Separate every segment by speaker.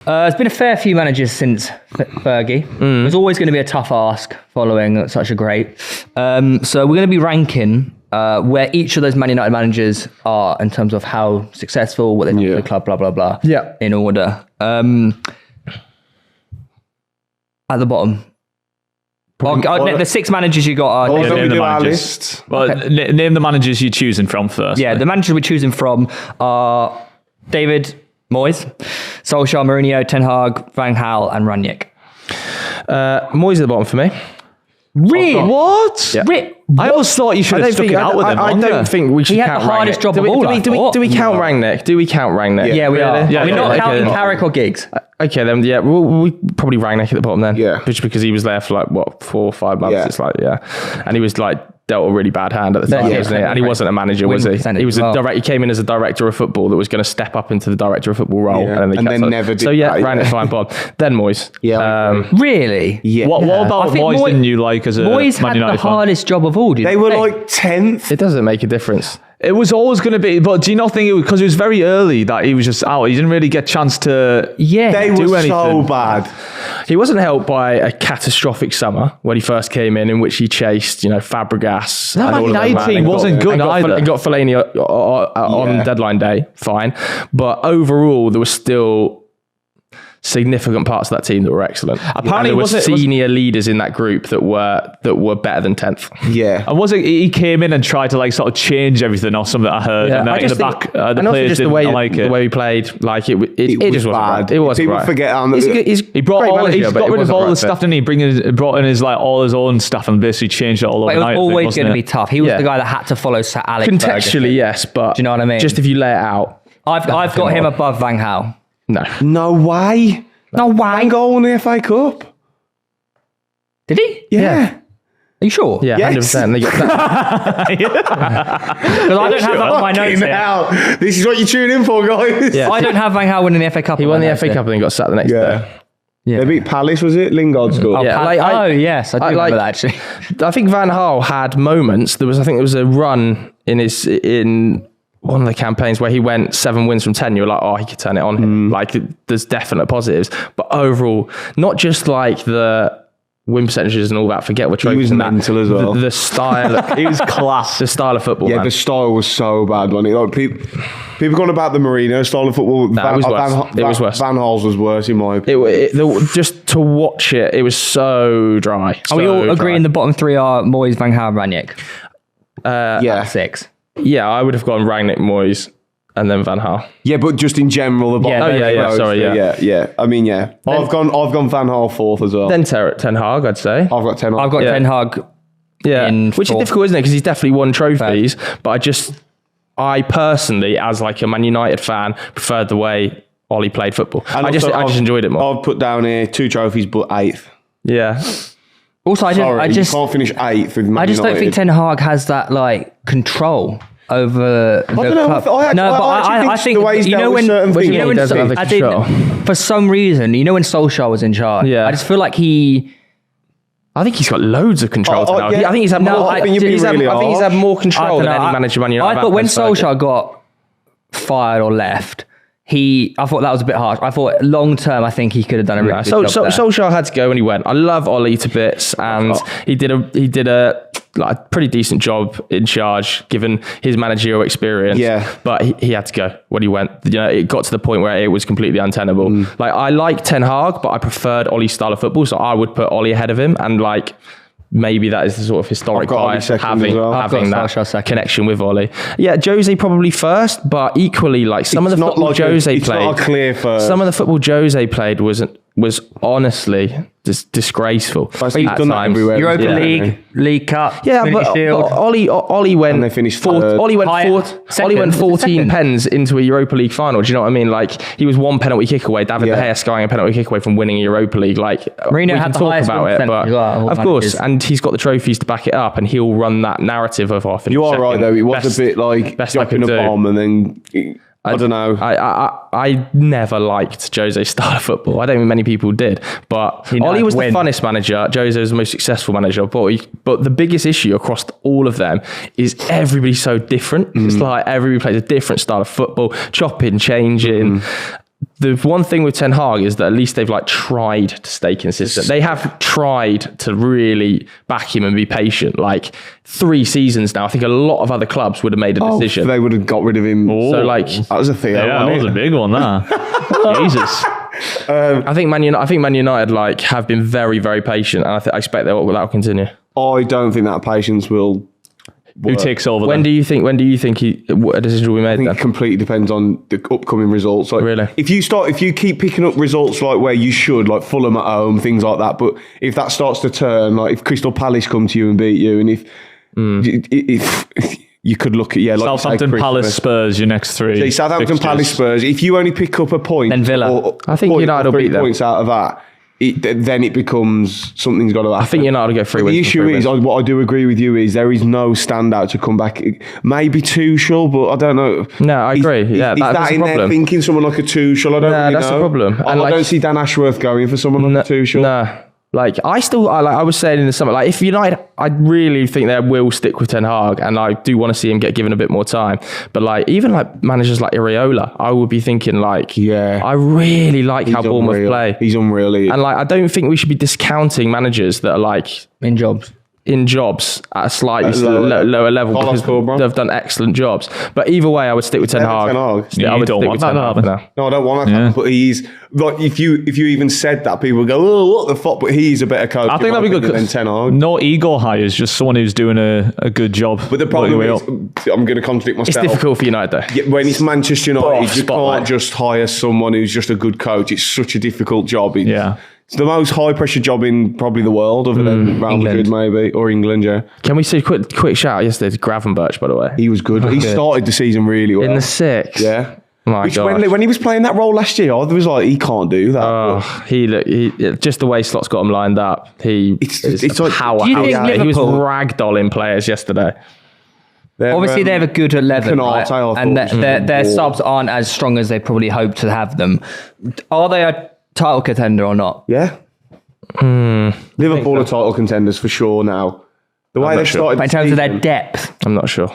Speaker 1: There's been a fair few managers since Fergie. It was always going to be a tough ask following such a great. So we're going to be ranking where each of those Man United managers are in terms of how successful, what they've done for the club, blah, blah, blah.
Speaker 2: Yeah.
Speaker 1: In order. At the bottom. The 6 managers you got are...
Speaker 3: name the managers.
Speaker 4: Well, name the managers you're choosing from first.
Speaker 1: Yeah, the managers we're choosing from are David Moyes, Solskjaer, Mourinho, Ten Hag, Van Gaal and Rangnick.
Speaker 2: Moyes at the bottom for me.
Speaker 1: Really?
Speaker 4: What?
Speaker 2: Yeah.
Speaker 4: I always thought you should have stuck it out with him.
Speaker 2: I don't think we should
Speaker 1: He had
Speaker 2: count
Speaker 1: the hardest
Speaker 2: Rangnick.
Speaker 1: job of all,
Speaker 2: Do we count Rangnick? Do we count Rangnick?
Speaker 1: Yeah, we are.
Speaker 4: Yeah,
Speaker 1: We're not
Speaker 4: okay.
Speaker 1: counting Carrick or Giggs.
Speaker 2: Okay, then, yeah, we probably Rangnick at the bottom then.
Speaker 3: Yeah.
Speaker 2: Just because he was there for 4 or 5 months.
Speaker 3: Yeah.
Speaker 2: It's and he was dealt a really bad hand at the time, wasn't he? And he wasn't a manager, was he? He was he came in as a director of football that was going to step up into the director of football role.
Speaker 3: Yeah.
Speaker 2: And then
Speaker 3: never did.
Speaker 2: So yeah, Rangnick fine bottom. Then Moyes.
Speaker 3: Yeah.
Speaker 1: Really?
Speaker 3: Yeah.
Speaker 4: What about Moyes didn't you like as a
Speaker 1: Moyes
Speaker 4: Man
Speaker 1: had
Speaker 4: United
Speaker 1: the
Speaker 4: fan?
Speaker 1: hardest job of all.
Speaker 3: They were 10th.
Speaker 2: It doesn't make a difference.
Speaker 4: It was always going to be, but do you not think it was because it was very early that he was just out? He didn't really get a chance to
Speaker 3: They
Speaker 4: do
Speaker 3: were
Speaker 4: anything.
Speaker 3: so bad.
Speaker 2: He wasn't helped by a catastrophic summer when he first came in which he chased, Fabregas.
Speaker 4: That
Speaker 2: and all of
Speaker 4: Man
Speaker 2: them,
Speaker 4: United team
Speaker 2: and
Speaker 4: wasn't good either.
Speaker 2: And got Fellaini on deadline day, fine. But overall, there was still significant parts of that team that were excellent.
Speaker 4: Apparently,
Speaker 2: there were senior leaders in that group that were better than 10th.
Speaker 3: Yeah.
Speaker 4: And was it he came in and tried to sort of change everything or something I heard?
Speaker 2: Yeah,
Speaker 4: And then in the back, the players didn't like it.
Speaker 2: The way he played, it just wasn't
Speaker 3: bad.
Speaker 2: right. It was
Speaker 3: People
Speaker 2: right.
Speaker 3: forget
Speaker 4: He got rid of all the stuff, didn't he? Brought in all his own stuff and basically changed it all
Speaker 1: But
Speaker 4: overnight.
Speaker 1: it was always going to be tough. He was the guy that had to follow Sir Alex
Speaker 2: Contextually,
Speaker 1: Ferguson.
Speaker 2: yes, but
Speaker 1: Do you know what I mean?
Speaker 2: Just if you lay it out,
Speaker 1: I've got him above Van Gaal.
Speaker 2: no.
Speaker 3: No way.
Speaker 1: No way.
Speaker 3: Van Gaal won the FA Cup.
Speaker 1: Did he?
Speaker 3: Yeah.
Speaker 1: Are you sure?
Speaker 2: Yeah,
Speaker 3: Yes.
Speaker 2: 100%. They got that.
Speaker 1: Because I don't have that on my notes
Speaker 3: Fucking
Speaker 1: here.
Speaker 3: hell. This is what you tune in for, guys.
Speaker 2: Yeah.
Speaker 1: I don't have Van Gaal winning the FA Cup.
Speaker 2: He
Speaker 1: on
Speaker 2: won
Speaker 1: my
Speaker 2: the
Speaker 1: notes
Speaker 2: FA
Speaker 1: here.
Speaker 2: Cup and then got sacked the next day.
Speaker 1: Yeah.
Speaker 3: They beat Palace, was it? Lingard scored.
Speaker 2: Yeah,
Speaker 1: Oh, yes, I do remember that actually.
Speaker 2: I think Van Gaal had moments. There was a run in one of the campaigns where he went 7 wins from 10. You were like, oh, he could turn it on. There's definite positives, but overall, not just the win percentages and all that. Forget what trophies.
Speaker 3: He was
Speaker 2: and that.
Speaker 3: mental as well.
Speaker 2: The style,
Speaker 4: He was class.
Speaker 2: the style of football.
Speaker 3: Yeah,
Speaker 2: man.
Speaker 3: the style was so bad, wasn't it? People going about the Mourinho style of football.
Speaker 2: It was worse. It was worse.
Speaker 3: Van Gaal's was worse in my opinion.
Speaker 2: Just to watch it, it was so dry.
Speaker 1: Are we all
Speaker 2: so
Speaker 1: agreeing
Speaker 2: dry.
Speaker 1: the bottom 3 are Moyes, Van Gaal, Rangnick?
Speaker 3: Yeah.
Speaker 1: 6.
Speaker 2: Yeah, I would have gone Rangnick, Moyes, and then Van Gaal.
Speaker 3: Yeah, but just in general, the bottom.
Speaker 1: Yeah,
Speaker 3: I mean, yeah. I've gone Van Gaal 4th as well.
Speaker 2: Then Ten Hag, I'd say.
Speaker 3: I've got 10.
Speaker 1: I've got Ten Hag. in
Speaker 2: which is
Speaker 1: fourth.
Speaker 2: difficult, isn't it? Because he's definitely won trophies, but I personally, as like a Man United fan, preferred the way Ollie played football.
Speaker 3: And
Speaker 2: I just enjoyed it more.
Speaker 3: I've put down here 2 trophies, but 8th.
Speaker 2: Yeah.
Speaker 1: Also,
Speaker 3: You can't finish 8th with Man
Speaker 1: I just don't think
Speaker 3: United.
Speaker 1: Ten Hag has that like control over the
Speaker 3: don't know.
Speaker 1: club.
Speaker 3: I think the way he's dealt with certain things.
Speaker 1: you know
Speaker 2: He
Speaker 1: when
Speaker 2: doesn't have the
Speaker 1: I did-
Speaker 2: control.
Speaker 1: for some reason, you know when Solskjaer was in charge.
Speaker 2: Yeah.
Speaker 1: I just feel like he.
Speaker 2: I think he's got loads of control
Speaker 3: Oh,
Speaker 2: now.
Speaker 3: yeah.
Speaker 2: I think he's had
Speaker 1: No,
Speaker 2: more.
Speaker 1: I
Speaker 2: I think
Speaker 1: think
Speaker 2: he's had more control than any manager Man United.
Speaker 1: I thought when Solskjaer got fired or left, I thought that was a bit harsh. I thought long term, I think he could have done a really good job there.
Speaker 2: Solskjaer had to go when he went. I love Ollie to bits, and he did a pretty decent job in charge given his managerial experience.
Speaker 3: Yeah.
Speaker 2: But he had to go when he went. You know, it got to the point where it was completely untenable. Like, I like Ten Hag, but I preferred Ollie's style of football, so I would put Ollie ahead of him, and like, maybe that is the sort of historic
Speaker 3: I've got Ollie
Speaker 2: bias
Speaker 3: second
Speaker 2: having
Speaker 3: as well.
Speaker 1: I've got
Speaker 2: that
Speaker 1: Solskjaer second.
Speaker 2: connection with Ollie. Yeah, Jose probably first, but equally, like, some of the football Jose
Speaker 3: it's
Speaker 2: played,
Speaker 3: not a clear first.
Speaker 2: some of the football Jose played was honestly just disgraceful.
Speaker 3: He's done that everywhere.
Speaker 1: Europa
Speaker 3: Yeah.
Speaker 1: League, League Cup,
Speaker 2: Yeah,
Speaker 1: Community
Speaker 2: but
Speaker 1: Shield.
Speaker 2: Ollie went.
Speaker 3: And they finished third.
Speaker 2: Ollie went
Speaker 1: Second.
Speaker 2: 14
Speaker 1: Second.
Speaker 2: pens into a Europa League final. Do you know what I mean? Like, he was 1 penalty kick away. David De Gea scoring a penalty kick away from winning a Europa League. Like,
Speaker 1: Mourinho
Speaker 2: we
Speaker 1: had
Speaker 2: can
Speaker 1: the
Speaker 2: talk
Speaker 1: highest
Speaker 2: about
Speaker 1: win
Speaker 2: it, but
Speaker 1: percentage as well,
Speaker 2: of
Speaker 1: all
Speaker 2: course,
Speaker 1: managers.
Speaker 2: and he's got the trophies to back it up, and he'll run that narrative of off.
Speaker 3: You are right though. It was a bit like
Speaker 2: best I
Speaker 3: dropping
Speaker 2: could
Speaker 3: a
Speaker 2: do.
Speaker 3: bomb and then I don't know.
Speaker 2: I never liked Jose's style of football. I don't think many people did. But Ollie was the funnest manager. Jose was the most successful manager. But the biggest issue across all of them is everybody's so different. It's like everybody plays a different style of football, chopping, changing. the one thing with Ten Hag is that at least they've like tried to stay consistent. They have tried to really back him and be patient. Like 3 seasons now, I think a lot of other clubs would have made a decision.
Speaker 3: They would have got rid of him.
Speaker 2: So like
Speaker 3: That was a Theo.
Speaker 4: Yeah, that was a big one. That Jesus.
Speaker 2: I think Man United like have been very, very patient, and I expect that will continue.
Speaker 3: I don't think that patience will.
Speaker 4: Who takes over?
Speaker 2: When do you think a decision will be made?
Speaker 3: I think
Speaker 2: then?
Speaker 3: it completely depends on the upcoming results. Like,
Speaker 2: Really?
Speaker 3: if you keep picking up results like where you should, like Fulham at home, things like that. But if that starts to turn, like if Crystal Palace come to you and beat you, and if you could look at like
Speaker 4: Southampton, Palace, Spurs, your next 3.
Speaker 3: See, Southampton,
Speaker 4: fixtures.
Speaker 3: Palace, Spurs. If you only pick up a point,
Speaker 1: Then Villa.
Speaker 2: I think United will
Speaker 3: 3
Speaker 2: beat them.
Speaker 3: points out of that. Then it becomes something's got to happen.
Speaker 2: I think United will get 3 wins.
Speaker 3: The issue is, what I do agree with you is there is no standout to come back. Maybe Tuchel, but I don't know.
Speaker 2: No, I agree. Yeah,
Speaker 3: is
Speaker 2: that's
Speaker 3: that
Speaker 2: the
Speaker 3: in there
Speaker 2: problem.
Speaker 3: thinking someone like a Tuchel? I don't really
Speaker 2: that's
Speaker 3: know.
Speaker 2: the problem. And
Speaker 3: I
Speaker 2: like-
Speaker 3: don't see Dan Ashworth going for someone like a Tuchel.
Speaker 2: No. Like I was saying in the summer, like if United, I really think they will stick with Ten Hag, and I do want to see him get given a bit more time. But like even like managers like Iraola, I would be thinking like,
Speaker 3: Yeah.
Speaker 2: I really like how Bournemouth
Speaker 3: unreal.
Speaker 2: play.
Speaker 3: He's unreal.
Speaker 2: And like I don't think we should be discounting managers that are like
Speaker 1: in jobs.
Speaker 2: in jobs at a slightly lower level
Speaker 3: Carlos
Speaker 2: because
Speaker 3: Corberan.
Speaker 2: they've done excellent jobs. But either way, I would stick with Ten Hag.
Speaker 3: Ten Hag.
Speaker 4: Yeah,
Speaker 2: I
Speaker 4: you
Speaker 2: would
Speaker 4: don't
Speaker 2: stick
Speaker 4: want
Speaker 2: with
Speaker 4: that
Speaker 2: Ten
Speaker 4: to
Speaker 2: Hag
Speaker 4: happen.
Speaker 2: now.
Speaker 3: No, I don't want that to happen, but he's like if you even said that, people would go, "Oh, what the fuck?" But he's a better coach.
Speaker 4: I think that'd be good
Speaker 3: than Ten Hag.
Speaker 4: No ego hires, just someone who's doing a good job.
Speaker 3: But the problem
Speaker 4: working
Speaker 3: is,
Speaker 4: way up.
Speaker 3: I'm going to contradict myself.
Speaker 2: It's difficult for United though.
Speaker 3: Yeah, when it's Manchester United, you
Speaker 2: Spotlight.
Speaker 3: can't just hire someone who's just a good coach. It's such a difficult job.
Speaker 4: Yeah.
Speaker 3: It's the most high pressure job in probably the world, other than Real Madrid maybe, or England, yeah.
Speaker 2: Can we see a quick shout out yesterday to Gravenberch, by the way?
Speaker 3: He was good. He started the season really well.
Speaker 2: In the 6.
Speaker 3: Yeah.
Speaker 2: My
Speaker 3: Which
Speaker 2: gosh.
Speaker 3: when he was playing that role last year, I was like, he can't do that.
Speaker 2: Oh, he just the way Slot's got him lined up.
Speaker 3: It's
Speaker 2: It's
Speaker 3: like-
Speaker 2: power.
Speaker 1: Do you think
Speaker 2: He was
Speaker 1: Liverpool-
Speaker 2: ragdolling players yesterday.
Speaker 1: Obviously, they have a good 11,
Speaker 3: Canate,
Speaker 1: right?
Speaker 3: I thought,
Speaker 1: and
Speaker 3: was
Speaker 1: their
Speaker 3: raw.
Speaker 1: subs aren't as strong as they probably hoped to have them. Are they a title contender or not?
Speaker 3: Yeah. Liverpool are title contenders for sure now. The way they started.
Speaker 1: But in
Speaker 3: the
Speaker 1: terms of their
Speaker 3: season-
Speaker 1: depth,
Speaker 2: I'm not sure.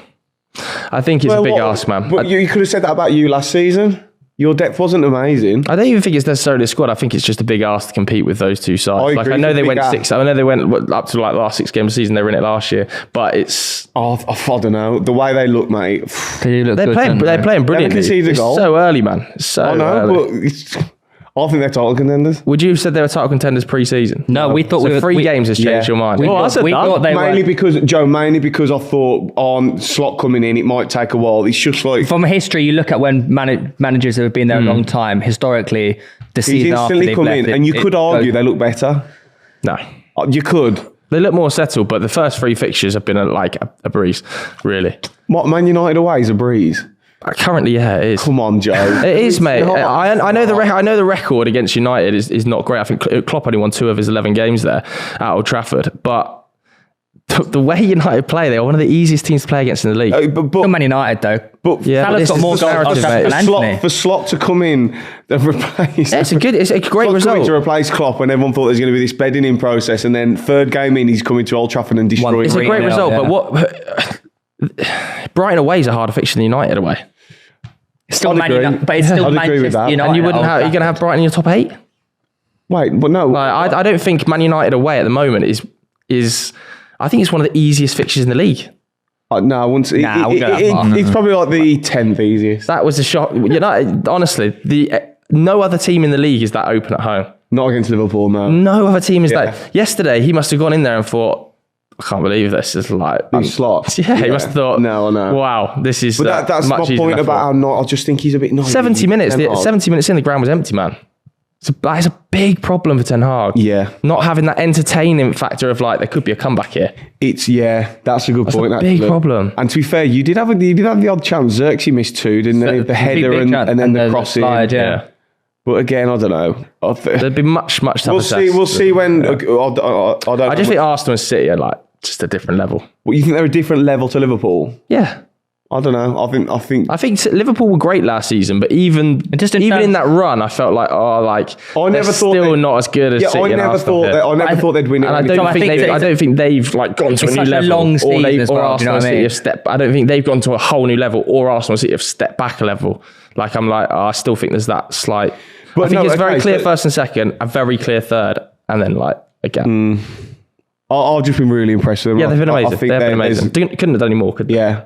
Speaker 2: I think it's a big ask, man.
Speaker 3: But you could have said that about you last season. Your depth wasn't amazing.
Speaker 2: I don't even think it's necessarily a squad. I think it's just a big ask to compete with those two sides.
Speaker 3: I agree,
Speaker 2: I know
Speaker 3: it's a
Speaker 2: they
Speaker 3: big
Speaker 2: went
Speaker 3: ask.
Speaker 2: 6. I know they went up to like the last 6 games of the season. They were in it last year, but it's
Speaker 3: I don't know. The way they look, mate.
Speaker 1: they do look
Speaker 2: they're
Speaker 1: good.
Speaker 2: playing.
Speaker 1: don't
Speaker 2: They're
Speaker 1: they?
Speaker 2: playing brilliantly.
Speaker 3: conceded a
Speaker 2: It's
Speaker 3: goal.
Speaker 2: so early, man. It's so
Speaker 3: I know,
Speaker 2: early.
Speaker 3: but I think they're title contenders.
Speaker 2: Would you have said they were title contenders pre-season?
Speaker 1: No, we thought
Speaker 2: So
Speaker 1: we were
Speaker 2: 3 games has changed your mind.
Speaker 1: We,
Speaker 4: Oh, I said
Speaker 1: we
Speaker 4: that.
Speaker 1: thought they
Speaker 3: Mainly
Speaker 1: were.
Speaker 3: because I thought on Slot coming in, it might take a while. It's just like
Speaker 1: From history, you look at when managers who have been there a long time. Historically, the
Speaker 3: he's
Speaker 1: season after
Speaker 3: instantly
Speaker 1: they've
Speaker 3: come
Speaker 1: left,
Speaker 3: in,
Speaker 1: it-
Speaker 3: and you
Speaker 1: it
Speaker 3: could argue
Speaker 1: goes-
Speaker 3: they look better.
Speaker 2: No.
Speaker 3: You could.
Speaker 2: They look more settled, but the first 3 fixtures have been a breeze, really.
Speaker 3: What, Man United away is a breeze.
Speaker 2: Currently, yeah, it is.
Speaker 3: Come on, Joe.
Speaker 2: It is, mate.
Speaker 3: not.
Speaker 2: I know the record against United is not great. I think Klopp only won 2 of his 11 games there at Old Trafford. But the way United play, they are one of the easiest teams to play against in the league.
Speaker 1: Still Man United though.
Speaker 3: But
Speaker 2: Yeah, but
Speaker 1: Salah's
Speaker 2: this
Speaker 1: got
Speaker 2: is
Speaker 1: more
Speaker 2: the
Speaker 1: goals
Speaker 2: narrative,
Speaker 1: than
Speaker 2: mate.
Speaker 1: Anthony.
Speaker 3: for Slot to come in and replace.
Speaker 2: Yeah, it's a great
Speaker 3: Slot
Speaker 2: result.
Speaker 3: coming to replace Klopp when everyone thought there was going to be this bedding in process, and then third game in, he's coming to Old Trafford and destroying.
Speaker 2: It's a great
Speaker 1: 3-0,
Speaker 2: result,
Speaker 1: yeah.
Speaker 2: but what Brighton away is a harder fixture than United away.
Speaker 1: It's still
Speaker 3: I'd
Speaker 1: Man
Speaker 3: agree.
Speaker 1: United, but it's still
Speaker 3: I'd agree with
Speaker 1: Manchester
Speaker 3: that.
Speaker 1: United.
Speaker 2: And you wouldn't
Speaker 1: at
Speaker 2: have.
Speaker 1: Old
Speaker 2: You're going to have Brighton in your top 8.
Speaker 3: Wait, but no.
Speaker 2: Like, I don't think Man United away at the moment is. I think it's one of the easiest fixtures in the league.
Speaker 3: No, I wouldn't say.
Speaker 1: Nah, I wouldn't go that far.
Speaker 3: It's probably like the 10th easiest.
Speaker 2: That was a shock. United, honestly, no other team in the league is that open at home.
Speaker 3: Not against Liverpool, no.
Speaker 2: No other team is
Speaker 3: Yeah.
Speaker 2: that. Yesterday, he must have gone in there and thought, I can't believe this is like
Speaker 3: Slot.
Speaker 2: Yeah, he must have thought.
Speaker 3: No, I know.
Speaker 2: Wow, this is.
Speaker 3: But that's
Speaker 2: much
Speaker 3: my
Speaker 2: easier
Speaker 3: point
Speaker 2: than I
Speaker 3: about
Speaker 2: thought.
Speaker 3: how not. I just think he's a bit naive.
Speaker 2: 70 minutes.
Speaker 3: Ten Hag.
Speaker 2: 70 minutes in, the ground was empty, man. It's a big problem for Ten Hag.
Speaker 3: Yeah.
Speaker 2: Not having that entertaining factor of like there could be a comeback here.
Speaker 3: That's a good point.
Speaker 2: a big
Speaker 3: actually.
Speaker 2: problem.
Speaker 3: And to be fair, you did have the odd chance. Xerxes missed 2, didn't he? The header
Speaker 1: big
Speaker 3: and
Speaker 1: chance,
Speaker 3: then the
Speaker 1: the
Speaker 3: crossing.
Speaker 1: slide, yeah.
Speaker 3: But again, I don't know.
Speaker 2: There'd be much tougher.
Speaker 3: We'll see. We'll see when. I don't
Speaker 2: I just
Speaker 3: know.
Speaker 2: think Arsenal and City are like just a different level.
Speaker 3: Well, you think they're a different level to Liverpool?
Speaker 2: Yeah.
Speaker 3: I don't know.
Speaker 2: I think Liverpool were great last season, but even in that run, I felt like
Speaker 3: I never thought
Speaker 2: still not as good as City.
Speaker 3: I never thought they'd win it.
Speaker 2: And I don't think they've like gone to a new level, or Arsenal City have stepped. I don't think they've gone to a whole new level, or Arsenal City have stepped back a level. Like I still think there's that slight. But I think it's very clear first and second, a very clear third, and then again.
Speaker 3: I've just been really impressed with them.
Speaker 2: Yeah, they've been amazing. They've been amazing. Couldn't have done any more, could they?
Speaker 3: Yeah.